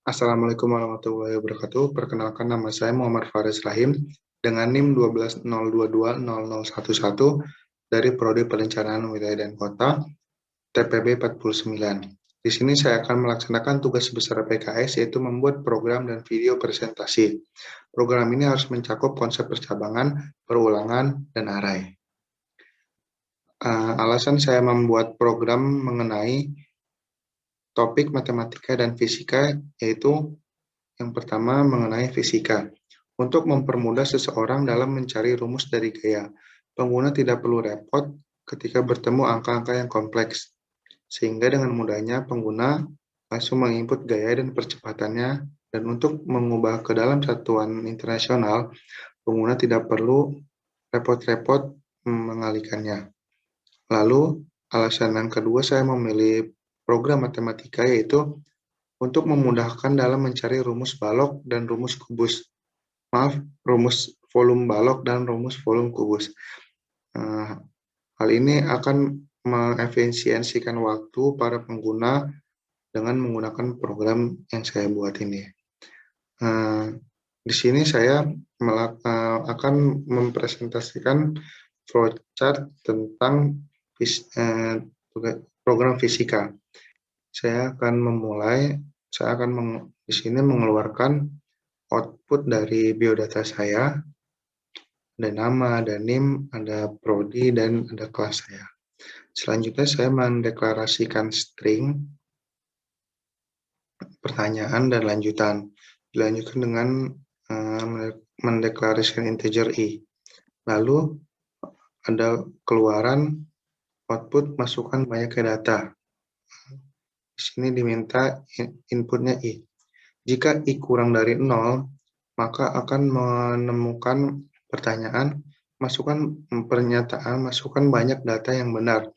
Assalamualaikum warahmatullahi wabarakatuh. Perkenalkan, nama saya Muhammad Faris Rahim dengan NIM 120220011 dari Prodi Perencanaan Wilayah dan Kota TPB 49. Di sini saya akan melaksanakan tugas besar PKS, yaitu membuat program dan video presentasi. Program ini harus mencakup konsep percabangan, perulangan, dan arai. Alasan saya membuat program mengenai topik matematika dan fisika, yaitu yang pertama mengenai fisika. Untuk mempermudah seseorang dalam mencari rumus dari gaya, pengguna tidak perlu repot ketika bertemu angka-angka yang kompleks, sehingga dengan mudahnya pengguna langsung menginput gaya dan percepatannya, dan untuk mengubah ke dalam satuan internasional, pengguna tidak perlu repot-repot mengalihkannya. Lalu, alasan yang kedua saya memilih program matematika yaitu untuk memudahkan dalam mencari rumus balok dan rumus kubus. Rumus volume balok dan rumus volume kubus. Hal ini akan mengefisiensikan waktu para pengguna dengan menggunakan program yang saya buat ini. Di sini saya akan mempresentasikan flowchart tentang program fisika. Saya akan di sini mengeluarkan output dari biodata saya, ada nama, ada NIM, ada prodi, dan ada kelas saya. Selanjutnya saya mendeklarasikan string, pertanyaan, dan lanjutan. Dilanjutkan dengan mendeklarasikan integer i. Lalu ada keluaran output masukkan banyaknya data. Di sini diminta inputnya i. Jika i kurang dari 0, maka akan menemukan pertanyaan, masukkan pernyataan, masukkan banyak data yang benar.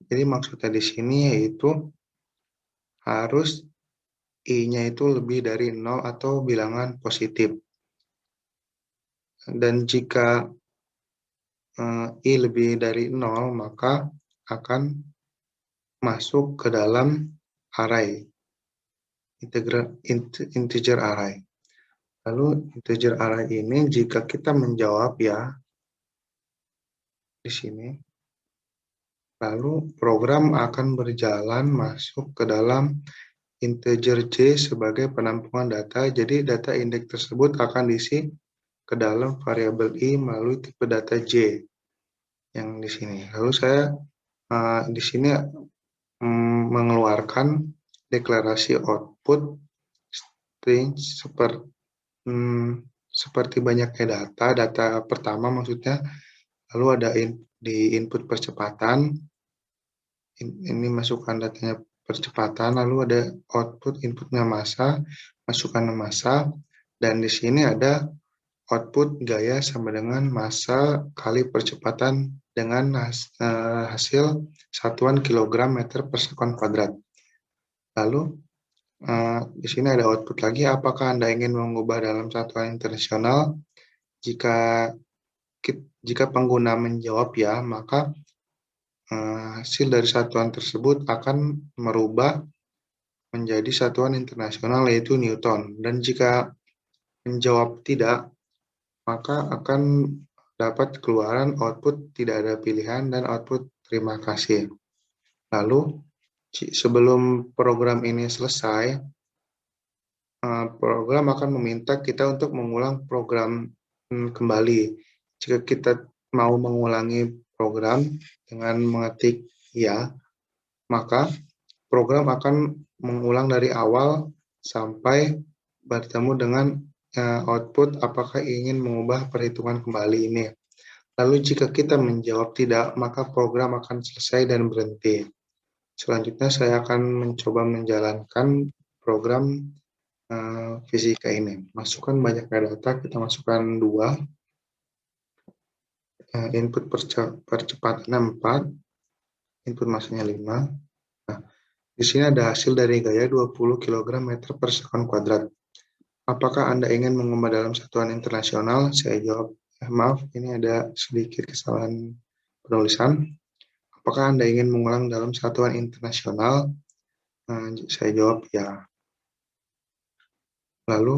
Jadi maksudnya di sini yaitu harus i-nya itu lebih dari 0 atau bilangan positif. Dan jika i lebih dari 0, maka akan masuk ke dalam array, integer array. Lalu integer array ini jika kita menjawab ya di sini, lalu program akan berjalan masuk ke dalam integer j sebagai penampungan data. Jadi data indeks tersebut akan diisi ke dalam variabel i melalui tipe data j yang di sini. Lalu saya di sini mengeluarkan deklarasi output string seperti banyaknya data pertama maksudnya, lalu ada di input percepatan, ini masukkan datanya percepatan, lalu ada output inputnya massa, masukkan massa, dan di sini ada output gaya sama dengan massa kali percepatan dengan hasil satuan kilogram meter per sekon kuadrat. Lalu di sini ada output lagi, apakah Anda ingin mengubah dalam satuan internasional? Jika pengguna menjawab ya, maka hasil dari satuan tersebut akan merubah menjadi satuan internasional yaitu Newton. Dan jika menjawab tidak, maka akan dapat keluaran output tidak ada pilihan dan output terima kasih. Lalu sebelum program ini selesai, program akan meminta kita untuk mengulang program kembali. Jika kita mau mengulangi program dengan mengetik ya, maka program akan mengulang dari awal sampai bertemu dengan output apakah ingin mengubah perhitungan kembali ini. Lalu jika kita menjawab tidak, maka program akan selesai dan berhenti. Selanjutnya saya akan mencoba menjalankan program fisika ini. Masukkan banyak data, kita masukkan 2. Input percepatan 4, input massanya 5. Nah, di sini ada hasil dari gaya 20 kg meter per sekon kuadrat. Apakah Anda ingin mengubah dalam satuan internasional? Saya jawab, maaf, ini ada sedikit kesalahan penulisan. Apakah Anda ingin mengulang dalam satuan internasional? Saya jawab ya. Lalu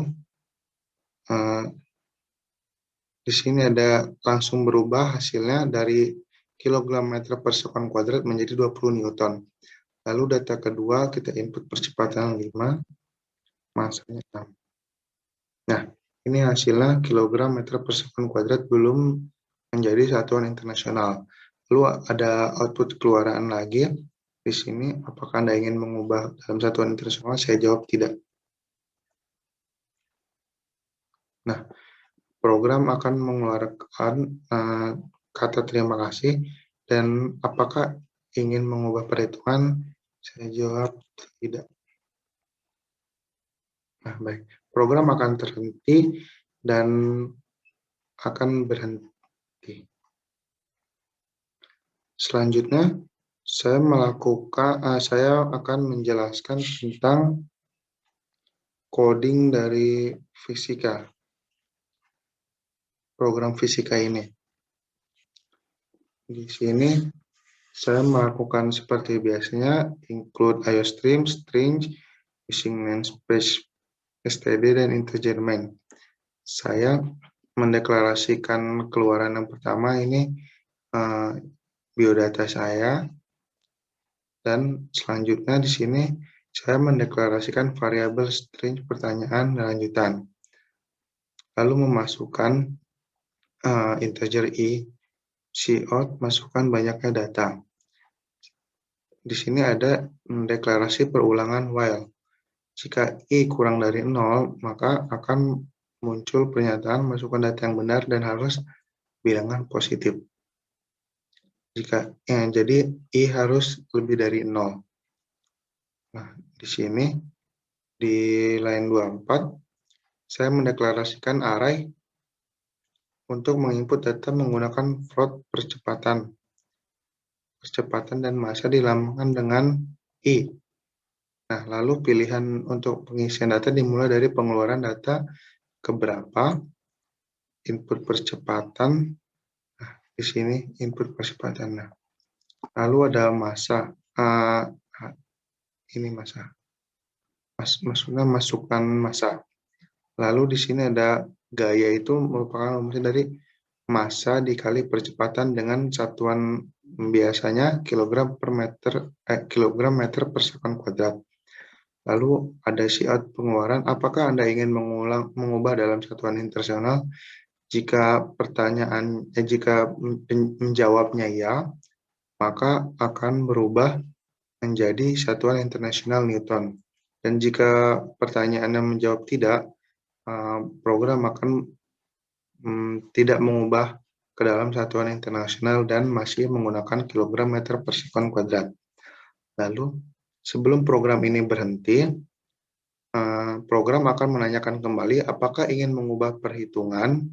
di sini ada langsung berubah hasilnya dari kilogram meter per sekon kuadrat menjadi 20 Newton. Lalu data kedua kita input percepatan 5, masanya 6. Nah, ini hasilnya kilogram meter per sekon kuadrat belum menjadi satuan internasional. Lalu ada output keluaran lagi di sini. Apakah Anda ingin mengubah dalam satuan internasional? Saya jawab tidak. Nah, program akan mengeluarkan kata terima kasih, dan apakah ingin mengubah perhitungan? Saya jawab tidak. Nah, baik. Program akan terhenti dan akan berhenti. Selanjutnya, saya akan menjelaskan tentang coding dari fisika, program fisika ini. Di sini saya melakukan seperti biasanya, include IOStream, string, using namespace std dan integer main. Saya mendeklarasikan keluaran yang pertama ini biodata saya, dan selanjutnya di sini saya mendeklarasikan variabel string pertanyaan dan lanjutan. Lalu memasukkan integer i, cout, masukkan banyaknya data. Di sini ada deklarasi perulangan while. Jika i kurang dari 0, maka akan muncul pernyataan masukkan data yang benar dan harus bilangan positif. Jadi i harus lebih dari 0. Nah, di sini di line 24 saya mendeklarasikan array untuk menginput data menggunakan float percepatan dan massa dilambangkan dengan i. Nah, lalu pilihan untuk pengisian data dimulai dari pengeluaran data keberapa, input percepatan, nah, di sini input percepatan. Nah, lalu ada massa, ini massa, maksudnya masukkan massa. Lalu di sini ada gaya, itu merupakan rumusnya dari massa dikali percepatan dengan satuan biasanya kilogram meter per sekon kuadrat. Lalu ada cout pengeluaran, apakah Anda ingin mengubah dalam satuan internasional? Jika menjawabnya ya, maka akan berubah menjadi satuan internasional Newton. Dan jika pertanyaannya menjawab tidak, program akan tidak mengubah ke dalam satuan internasional dan masih menggunakan kilogram meter per sekon kuadrat. Lalu, sebelum program ini berhenti, program akan menanyakan kembali apakah ingin mengubah perhitungan.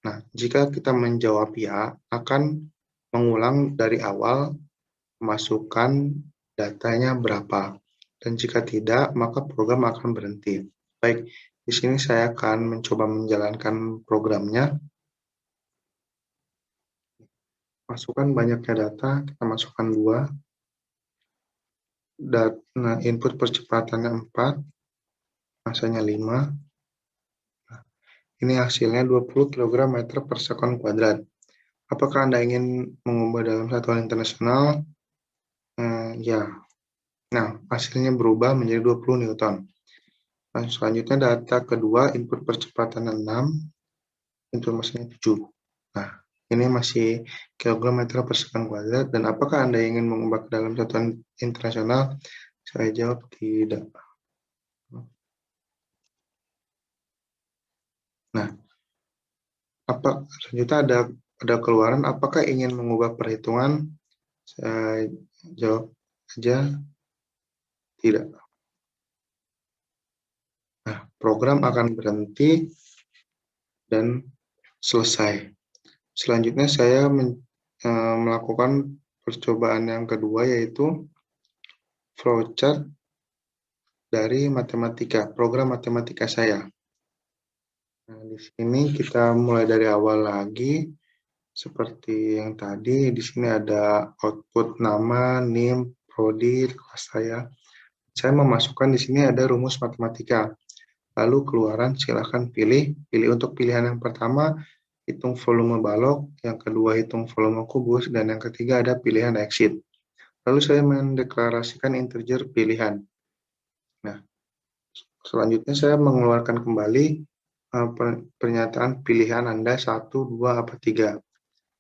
Nah, jika kita menjawab ya, akan mengulang dari awal, masukkan datanya berapa. Dan jika tidak, maka program akan berhenti. Baik, di sini saya akan mencoba menjalankan programnya. Masukkan banyaknya data, kita masukkan 2. Nah, input percepatannya 4, masanya 5. Nah, ini hasilnya 20 kg meter per sekon kuadrat. Apakah Anda ingin mengubah dalam satuan internasional? Ya. Nah, hasilnya berubah menjadi 20 Newton. Nah, selanjutnya data kedua, input percepatan 6, input masanya 7. Nah, ini masih kilogram meter per sekon kuadrat. Dan apakah Anda ingin mengubah ke dalam satuan internasional? Saya jawab tidak. Nah, selanjutnya ada keluaran, apakah ingin mengubah perhitungan? Saya jawab saja tidak. Nah, program akan berhenti dan selesai. Selanjutnya saya melakukan percobaan yang kedua, yaitu flowchart dari program matematika saya. Nah, di sini kita mulai dari awal lagi. Seperti yang tadi, di sini ada output nama, NIM, prodi, kelas saya. Saya memasukkan di sini ada rumus matematika. Lalu keluaran silakan pilih. Pilih untuk pilihan yang pertama, hitung volume balok, yang kedua hitung volume kubus, dan yang ketiga ada pilihan exit. Lalu saya mendeklarasikan integer pilihan. Nah, selanjutnya saya mengeluarkan kembali pernyataan pilihan Anda 1, 2, apa 3.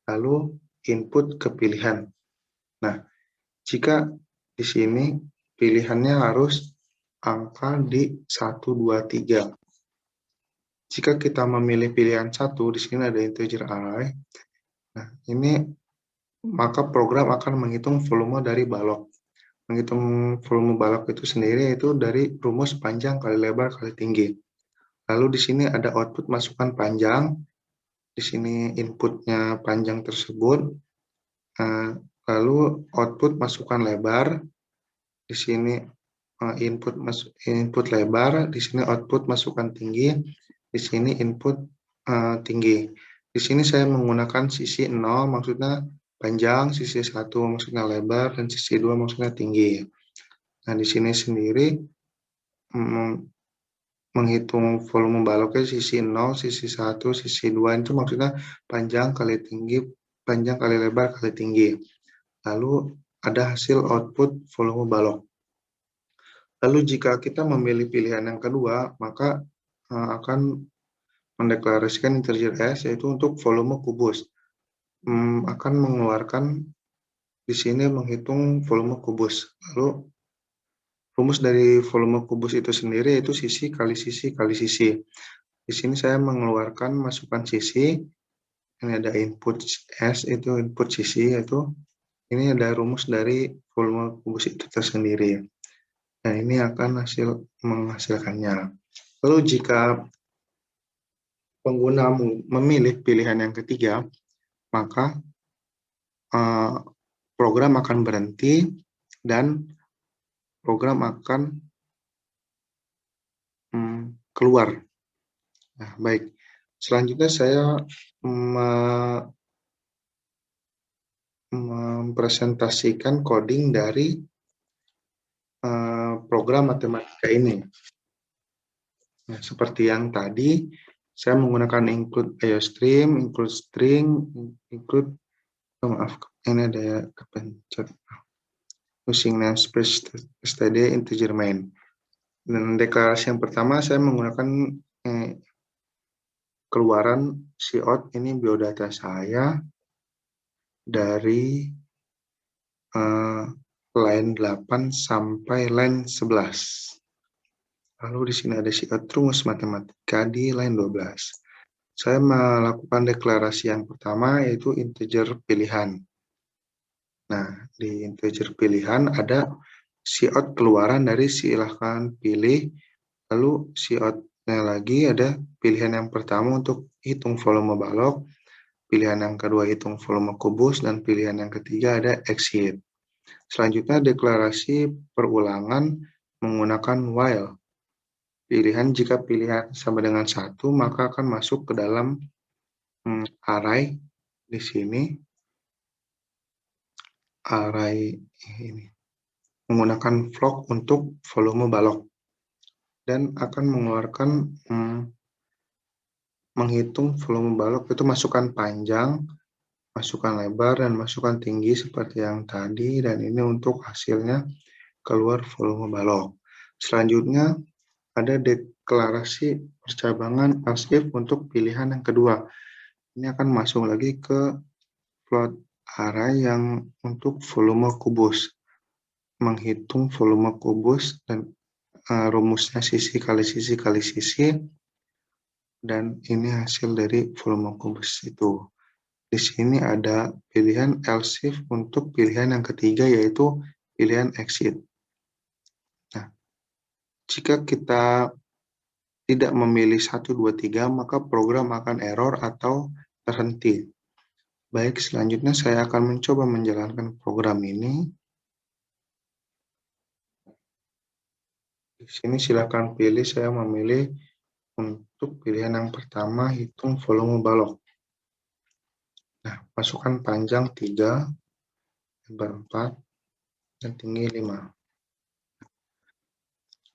Lalu input ke pilihan. Nah, jika di sini pilihannya harus angka di 1, 2, 3. Jika kita memilih pilihan 1, di sini ada integer array. Nah, ini maka program akan menghitung volume dari balok. Menghitung volume balok itu sendiri itu dari rumus panjang kali lebar kali tinggi. Lalu di sini ada output masukan panjang. Di sini inputnya panjang tersebut. Lalu output masukan lebar. Di sini input lebar. Di sini output masukan tinggi. Di sini input tinggi. Di sini saya menggunakan sisi 0, maksudnya panjang, sisi 1 maksudnya lebar, dan sisi 2 maksudnya tinggi. Nah, di sini sendiri menghitung volume baloknya sisi 0, sisi 1, sisi 2 itu maksudnya panjang kali tinggi, panjang kali lebar kali tinggi. Lalu ada hasil output volume balok. Lalu jika kita memilih pilihan yang kedua, maka akan mendeklarasikan integer S, yaitu untuk volume kubus. Akan mengeluarkan di sini menghitung volume kubus. Lalu rumus dari volume kubus itu sendiri yaitu sisi kali sisi kali sisi. Di sini saya mengeluarkan masukan sisi. Ini ada input S, itu input sisi, yaitu ini ada rumus dari volume kubus itu tersendiri. Nah, ini akan menghasilkannya. Lalu jika pengguna memilih pilihan yang ketiga, maka program akan berhenti dan program akan keluar. Nah, baik. Selanjutnya saya mempresentasikan coding dari program matematika ini. Nah, seperti yang tadi, saya menggunakan include IOStream, include string, include, maaf, ini ada kepencet. Using namespace std integer main. Dan deklarasi yang pertama saya menggunakan keluaran cout, ini biodata saya dari line 8 sampai line 11. Lalu di sini ada cout rumus matematika di line 12. Saya melakukan deklarasi yang pertama yaitu integer pilihan. Nah, di integer pilihan ada cout keluaran dari silahkan pilih, lalu cout-nya lagi ada pilihan yang pertama untuk hitung volume balok, pilihan yang kedua hitung volume kubus, dan pilihan yang ketiga ada exit. Selanjutnya deklarasi perulangan menggunakan while. Pilihan jika pilihan sama dengan 1, maka akan masuk ke dalam array di sini. Array ini menggunakan float untuk volume balok dan akan mengeluarkan menghitung volume balok itu masukan panjang, masukan lebar, dan masukan tinggi seperti yang tadi, dan ini untuk hasilnya keluar volume balok. Selanjutnya ada deklarasi percabangan else if untuk pilihan yang kedua. Ini akan masuk lagi ke float array yang untuk volume kubus. Menghitung volume kubus dan rumusnya sisi kali sisi kali sisi, dan ini hasil dari volume kubus itu. Di sini ada pilihan else if untuk pilihan yang ketiga yaitu pilihan exit. Nah, jika kita tidak memilih 1, 2, 3, maka program akan error atau terhenti. Baik, selanjutnya saya akan mencoba menjalankan program ini. Di sini silakan pilih, saya memilih untuk pilihan yang pertama, hitung volume balok. Nah, masukkan panjang 3, lebar 4, dan tinggi 5.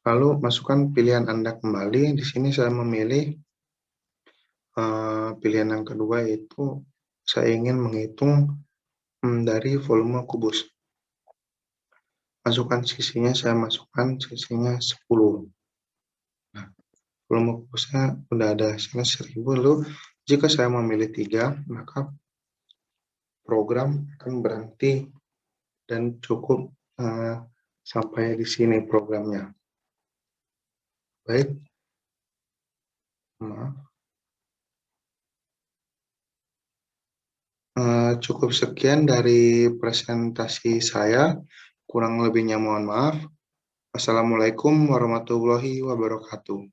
Lalu masukkan pilihan Anda kembali. Di sini saya memilih pilihan yang kedua, yaitu saya ingin menghitung dari volume kubus. Masukkan sisinya, saya masukkan sisinya 10. Nah, volume kubusnya udah ada hasilnya 1000. Lalu jika saya memilih 3, maka program akan berhenti dan cukup sampai di sini programnya. Baik, maaf. Cukup sekian dari presentasi saya. Kurang lebihnya mohon maaf. Wassalamualaikum warahmatullahi wabarakatuh.